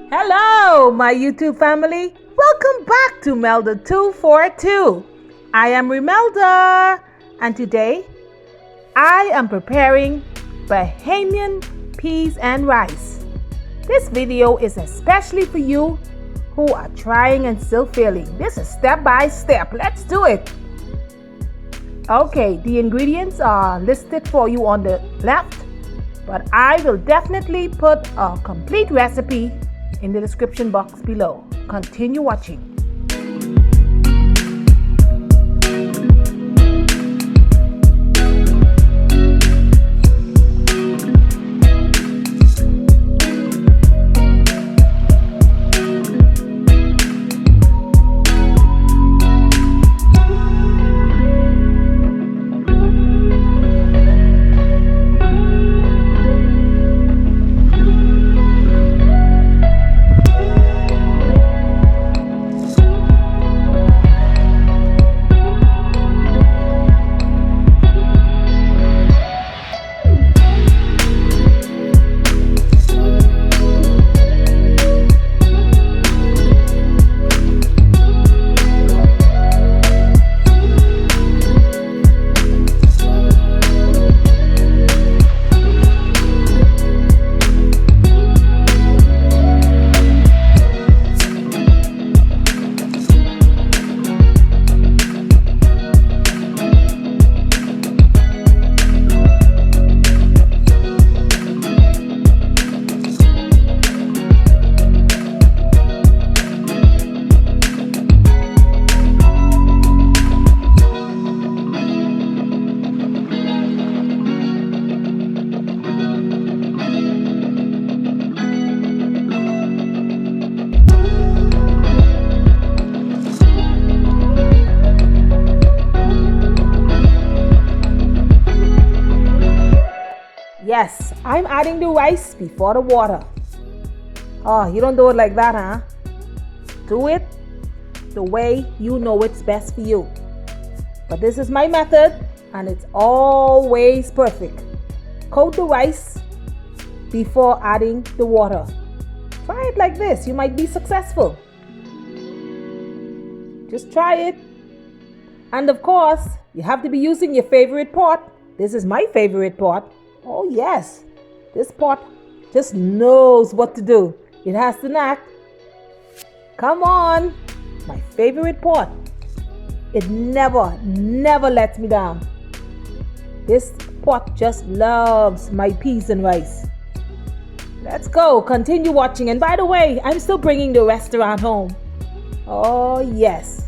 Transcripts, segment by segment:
Hello, my YouTube family. Welcome back to Melda 242. I am Melda, and today I am preparing Bahamian peas and rice. This video is especially for you who are trying and still failing. This is step by step. Let's do it. Okay, the ingredients are listed for you on the left, but I will definitely put a complete recipe in the description box below. Continue watching. Yes, I'm adding the rice before the water. Oh, you don't do it like that, huh? Do it the way you know it's best for you. But this is my method, and it's always perfect. Coat the rice before adding the water. Try it like this. You might be successful. Just try it. And of course, you have to be using your favorite pot. This is my favorite pot. Oh yes, this pot just knows what to do. It has the knack. Come on, my favorite pot. It never lets me down. This pot just loves my peas and rice. Let's go, continue watching. And by the way, I'm still bringing the restaurant home. Oh yes.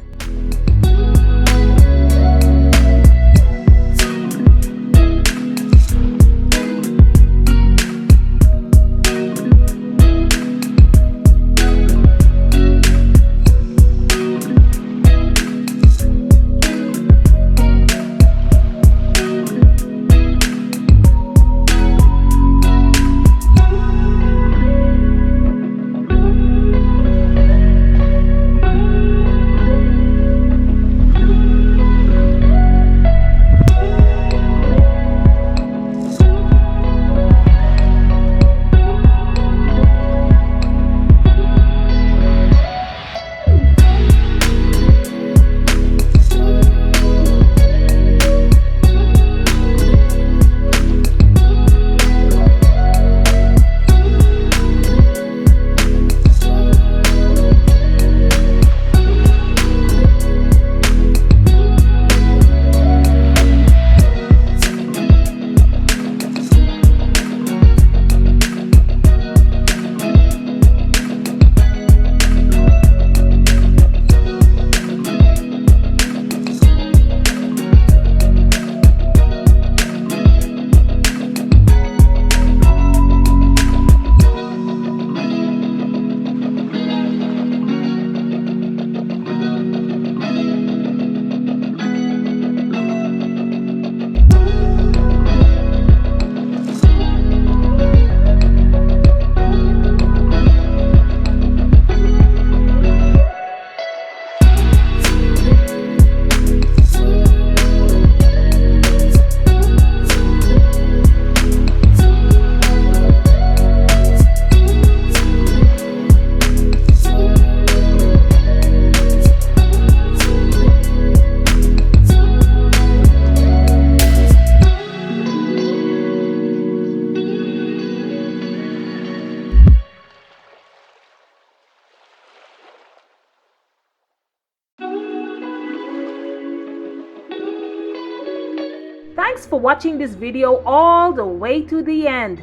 Thanks for watching this video all the way to the end.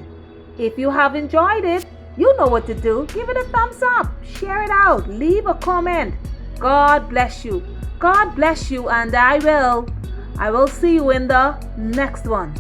If you have enjoyed it, you know what to do. Give it a thumbs up, share it out, leave a comment. God bless you. God bless you, and I will see you in the next one.